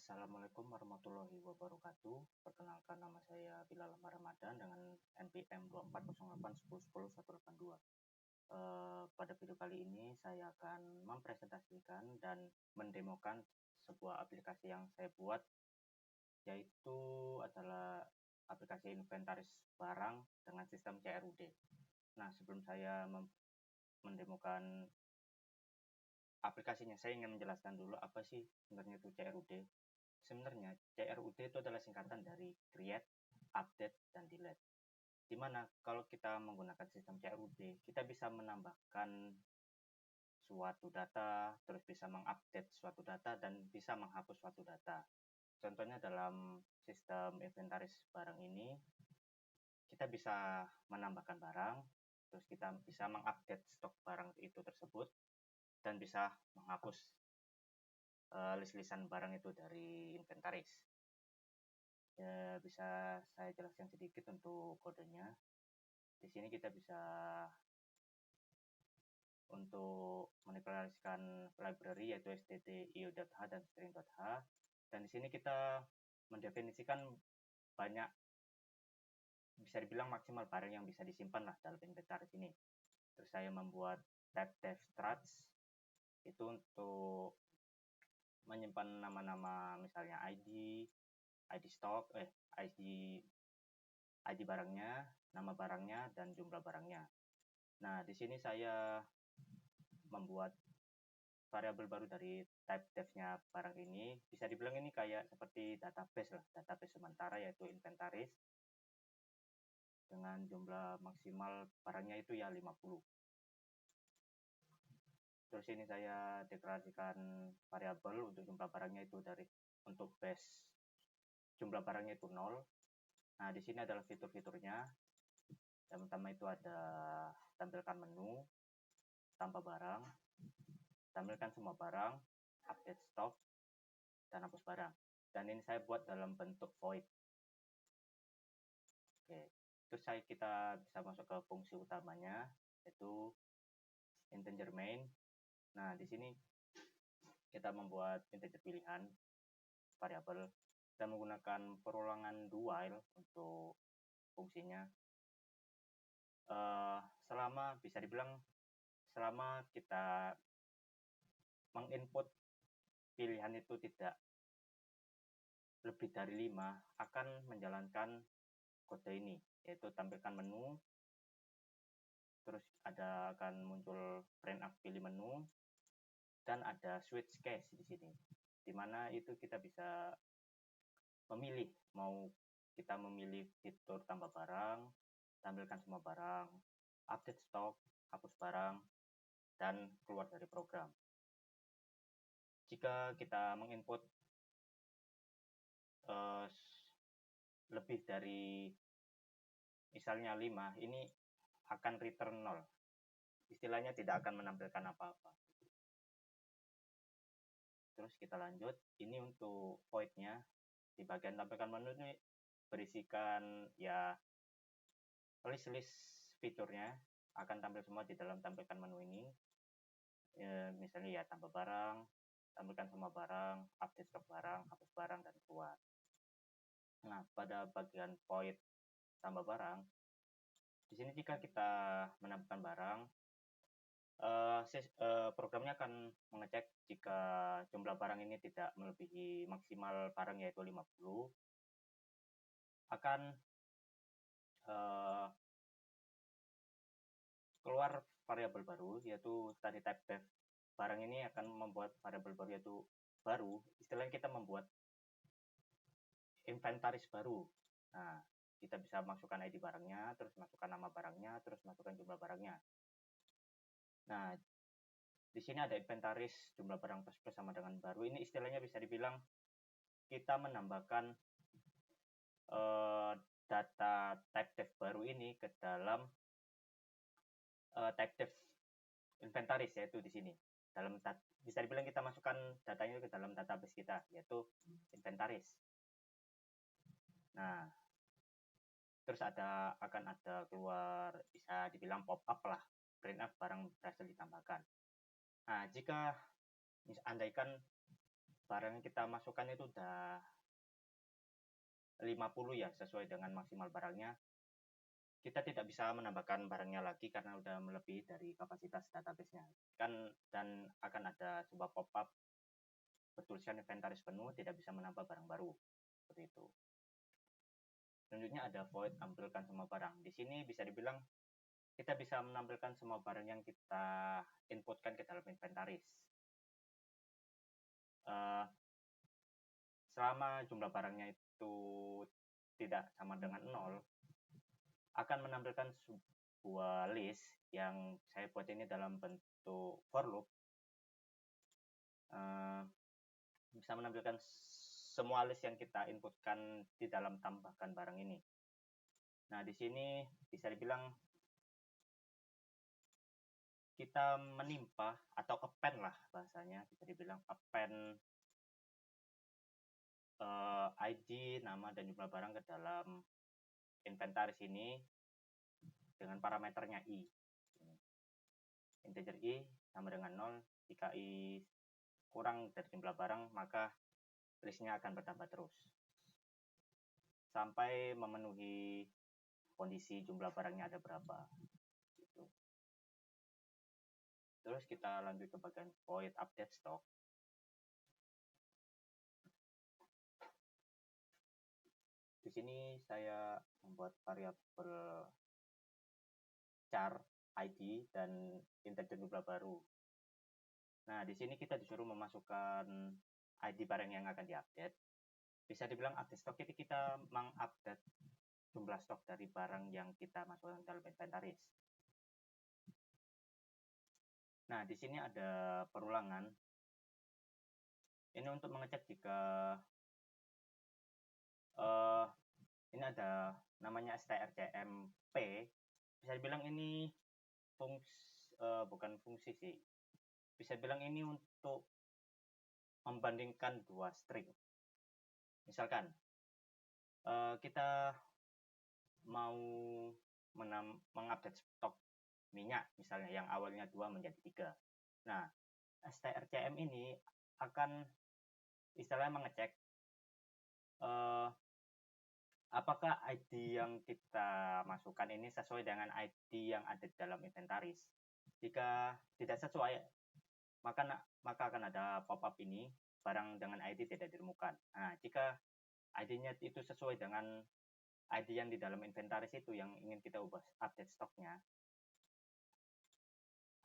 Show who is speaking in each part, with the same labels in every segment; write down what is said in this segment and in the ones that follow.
Speaker 1: Assalamualaikum warahmatullahi wabarakatuh. Perkenalkan, nama saya Bilal Ahmad Ramadan dengan NPM 240810108182. Pada video kali ini saya akan mempresentasikan dan mendemokan sebuah aplikasi yang saya buat, yaitu adalah aplikasi inventaris barang dengan sistem CRUD. Nah, sebelum saya mendemokan aplikasinya, saya ingin menjelaskan dulu apa sih sebenarnya itu CRUD. Sebenarnya CRUD itu adalah singkatan dari Create, Update, dan Delete. Dimana kalau kita menggunakan sistem CRUD, kita bisa menambahkan suatu data, terus bisa mengupdate suatu data, dan bisa menghapus suatu data. Contohnya dalam sistem inventaris barang ini, kita bisa menambahkan barang, terus kita bisa mengupdate stok barang itu tersebut, dan bisa menghapus list-listan barang itu dari inventaris. Ya, bisa saya jelaskan sedikit untuk kodenya. Di sini kita bisa untuk meneklarasikan library yaitu stdio.h dan string.h, dan di sini kita mendefinisikan banyak, bisa dibilang maksimal barang yang bisa disimpan lah dalam inventaris ini. Terus saya membuat type dev structs itu untuk menyimpan nama-nama, misalnya ID stock, ID barangnya, nama barangnya, dan jumlah barangnya. Nah, di sini saya membuat variabel baru dari type dev-nya barang ini. Bisa dibilang ini kayak seperti database lah, database sementara yaitu inventaris. Dengan jumlah maksimal barangnya itu ya 50. Terus ini saya deklarasikan variabel untuk jumlah barangnya itu untuk base jumlah barangnya itu 0. Nah, di sini adalah fitur-fiturnya. Yang pertama itu ada tampilkan menu, tanpa barang, tampilkan semua barang, update stok, dan hapus barang. Dan ini saya buat dalam bentuk void. Oke, terus kita bisa masuk ke fungsi utamanya, yaitu integer main. Nah, di sini kita membuat integer pilihan variabel dan menggunakan perulangan do while untuk fungsinya. Bisa dibilang selama kita menginput pilihan itu tidak lebih dari 5, akan menjalankan kode ini, yaitu tampilkan menu, terus akan muncul print up pilih menu, dan ada switch case di sini, dimana itu kita bisa memilih, kita memilih fitur tambah barang, tampilkan semua barang, update stok, hapus barang, dan keluar dari program. Jika kita menginput lebih dari misalnya 5, ini akan return 0. Istilahnya tidak akan menampilkan apa-apa. Terus kita lanjut. Ini untuk void-nya. Di bagian tampilkan menu ini berisikan ya list-list fiturnya, akan tampil semua di dalam tampilkan menu ini. Misalnya ya tambah barang, tampilkan semua barang, update stok barang, hapus barang, dan keluar. Nah, pada bagian void tambah barang, di sini jika kita menambahkan barang, programnya akan mengecek jika jumlah barang ini tidak melebihi maksimal barang yaitu 50, akan keluar variabel baru yaitu tadi type dev. Barang ini akan membuat variabel baru yaitu istilahnya kita membuat inventaris baru. Nah, kita bisa masukkan ID barangnya, terus masukkan nama barangnya, terus masukkan jumlah barangnya. Nah, di sini ada inventaris jumlah barang plus sama dengan baru. Ini istilahnya bisa dibilang kita menambahkan data type dev baru ini ke dalam type dev inventaris, yaitu di sini. Bisa dibilang kita masukkan datanya ke dalam database kita, yaitu inventaris. Nah, terus akan ada keluar, bisa dibilang pop up lah, print up barang berhasil ditambahkan. Nah, jika andaikan barang yang kita masukkan itu udah 50 ya, sesuai dengan maksimal barangnya, kita tidak bisa menambahkan barangnya lagi karena udah melebihi dari kapasitas database-nya. Dan akan ada sebuah pop-up bertuliskan inventaris penuh, tidak bisa menambah barang baru. Seperti itu. Selanjutnya ada void tampilkan semua barang. Di sini bisa dibilang kita bisa menampilkan semua barang yang kita inputkan ke dalam inventaris. Selama jumlah barangnya itu tidak sama dengan 0, akan menampilkan sebuah list yang saya buat ini dalam bentuk for loop. Bisa menampilkan semua list yang kita inputkan di dalam tambahkan barang ini. Nah, di sini bisa dibilang kita menimpa atau append lah bahasanya, bisa dibilang append ID, nama, dan jumlah barang ke dalam inventaris ini dengan parameternya i. Integer i sama dengan 0. Jika i kurang dari jumlah barang, maka listnya akan bertambah terus sampai memenuhi kondisi jumlah barangnya ada berapa. Gitu. Terus kita lanjut ke bagian void update stock. Di sini saya membuat variabel char ID dan integer jumlah baru. Nah, di sini kita disuruh memasukkan ID barang yang akan diupdate. Bisa dibilang update stok itu kita mengupdate jumlah stok dari barang yang kita masukkan dalam inventaris. Nah, di sini ada perulangan. Ini untuk mengecek jika ini ada namanya strcmp. Bisa dibilang ini bukan fungsi sih. Bisa dibilang ini untuk membandingkan dua string. Misalkan kita mau mengupdate stok minyak misalnya yang awalnya 2 menjadi 3. Nah, strcm ini akan istilahnya mengecek apakah ID yang kita masukkan ini sesuai dengan ID yang ada di dalam inventaris. Jika tidak sesuai, maka akan ada pop-up ini, barang dengan ID tidak ditemukan. Nah, jika ID-nya itu sesuai dengan ID yang di dalam inventaris itu yang ingin kita ubah update stoknya,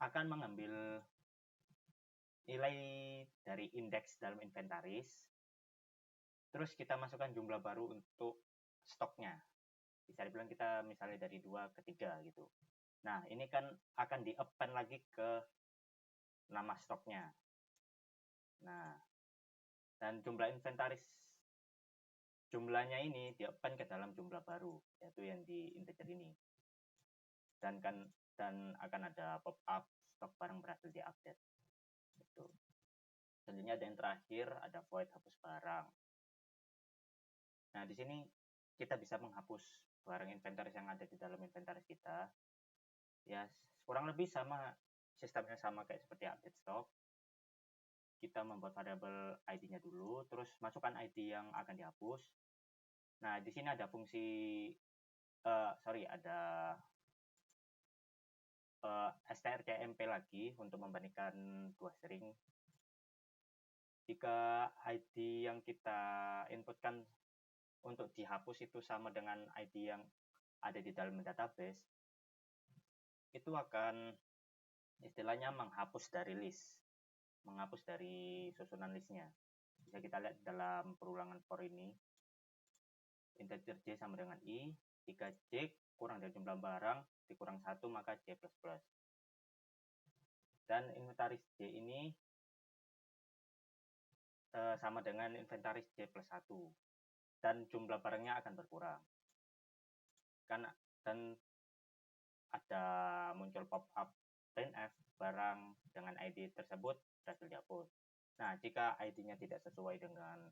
Speaker 1: akan mengambil nilai dari indeks dalam inventaris, terus kita masukkan jumlah baru untuk stoknya. Bisa dibilang kita misalnya dari 2 ke 3 gitu. Nah, ini kan akan di-append lagi ke nama stoknya. Nah, dan jumlah inventaris jumlahnya ini di-append ke dalam jumlah baru, yaitu yang di integer ini. Dan akan ada pop-up stok barang berhasil diupdate. Gitu. Selanjutnya ada yang terakhir, ada void hapus barang. Nah, di sini kita bisa menghapus barang inventaris yang ada di dalam inventaris kita. Ya, kurang lebih sama, sistemnya sama kayak seperti update stock. Kita membuat variabel ID-nya dulu, terus masukkan ID yang akan dihapus. Nah, di sini ada fungsi, ada strcmp lagi untuk membandingkan dua string. Jika ID yang kita inputkan untuk dihapus itu sama dengan ID yang ada di dalam database, itu akan istilahnya menghapus dari list, menghapus dari susunan listnya. Bisa kita lihat dalam perulangan for ini, integer j sama dengan i. Jika j kurang dari jumlah barang dikurang 1, maka j++. Dan inventaris j ini sama dengan inventaris j plus 1. Dan jumlah barangnya akan berkurang. Dan ada muncul pop-up printf, barang dengan ID tersebut berhasil dihapus. Nah, jika ID-nya tidak sesuai dengan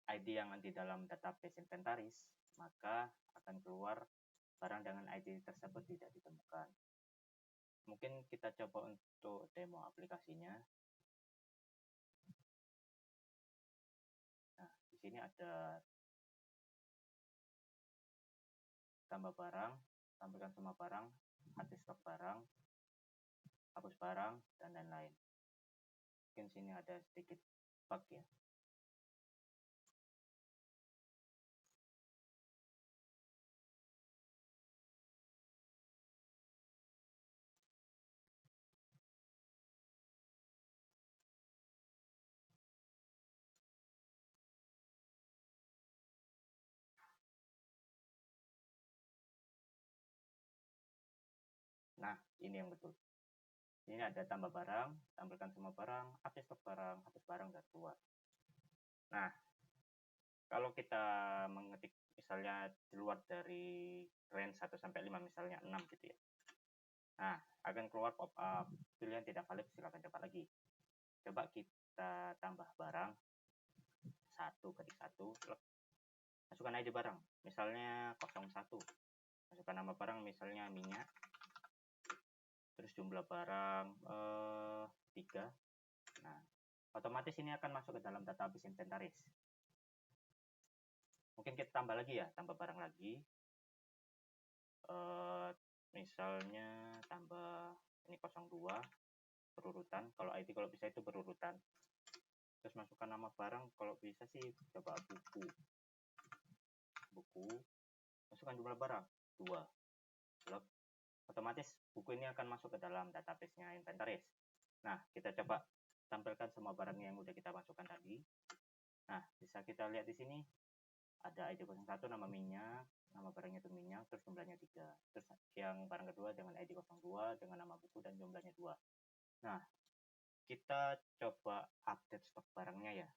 Speaker 1: ID yang di dalam database inventaris, maka akan keluar barang dengan ID tersebut tidak ditemukan. Mungkin kita coba untuk demo aplikasinya. ada tambah barang, tampilkan semua barang, hapus stok barang, hapus barang, dan lain-lain. Mungkin sini ada sedikit bug ya. Nah, ini yang betul. Ini ada tambah barang, tampilkan semua barang, hapus stok barang, hapus barang, dan keluar. Nah, kalau kita mengetik misalnya di luar dari range 1 sampai 5, misalnya 6 gitu ya. Nah, akan keluar pop-up pilihan tidak valid, silakan coba lagi. Coba kita tambah barang, ketik 1, masukkan ID barang, misalnya 01. Masukkan nama barang, misalnya minyak. Terus jumlah barang 3. Nah, otomatis ini akan masuk ke dalam database inventaris. Mungkin kita tambah lagi ya, tambah barang lagi. Misalnya tambah ini 02 berurutan. Kalau ID kalau bisa itu berurutan. Terus masukkan nama barang, kalau bisa sih coba buku. Masukkan jumlah barang 2. Otomatis buku ini akan masuk ke dalam database-nya inventaris. Nah, kita coba tampilkan semua barang yang udah kita masukkan tadi. Nah, bisa kita lihat di sini ada ID 01 nama minyak, nama barangnya itu minyak, terus jumlahnya 3. Terus yang barang kedua dengan ID 02 dengan nama buku dan jumlahnya 2. Nah, kita coba update stok barangnya ya.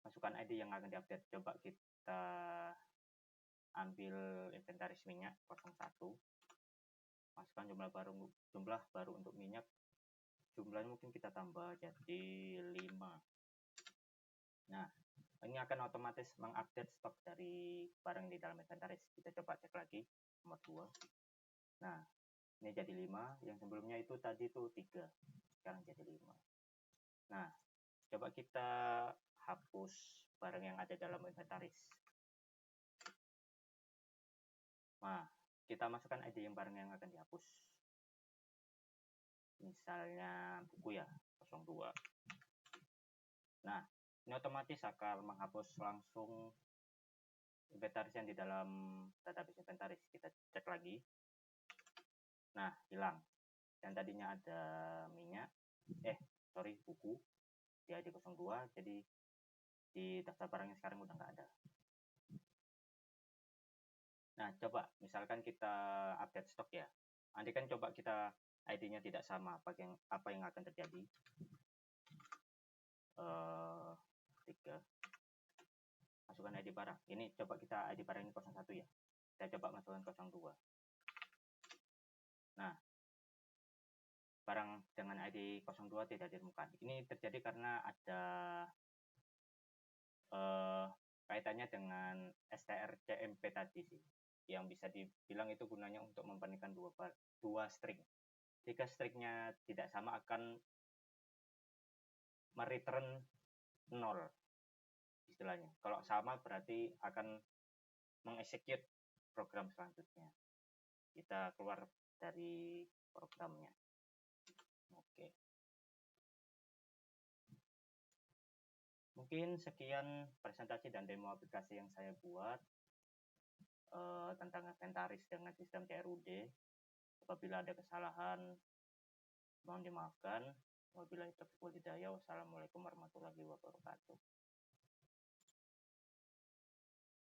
Speaker 1: Masukkan ID yang akan diupdate. Coba kita ambil inventaris minyak 01. Masukkan jumlah baru untuk minyak. Jumlahnya mungkin kita tambah jadi 5. Nah, ini akan otomatis mengupdate stok dari barang di dalam inventaris. Kita coba cek lagi nomor 2. Nah, ini jadi 5. Yang sebelumnya itu tadi itu 3. Sekarang jadi 5. Nah, coba kita hapus barang yang ada dalam inventaris. Nah, kita masukkan ID yang barang yang akan dihapus. Misalnya buku ya, 02. Nah, ini otomatis akan menghapus langsung inventaris yang di dalam database inventaris. Kita cek lagi. Nah, hilang. Yang tadinya ada minyak, buku di ID 02, jadi di daftar barangnya sekarang udah nggak ada. Nah, coba misalkan kita update stok ya. Nanti kan coba kita ID-nya tidak sama, apa yang akan terjadi? 3. Masukkan ID barang. Ini coba kita ID barang ini 01 ya. Kita coba masukkan 02. Nah, barang dengan ID 02 tidak ditemukan. Ini terjadi karena ada kaitannya dengan strcmp tadi sih. Yang bisa dibilang itu gunanya untuk membandingkan dua string. Jika stringnya tidak sama akan mereturn 0 istilahnya. Kalau sama berarti akan mengexecute program selanjutnya. Kita keluar dari programnya. Oke. Mungkin sekian presentasi dan demo aplikasi yang saya buat tentang inventaris dengan sistem CRUD. Apabila ada kesalahan, mohon dimaafkan. Wabillahi taufiq wal hidayah. Wassalamualaikum warahmatullahi wabarakatuh.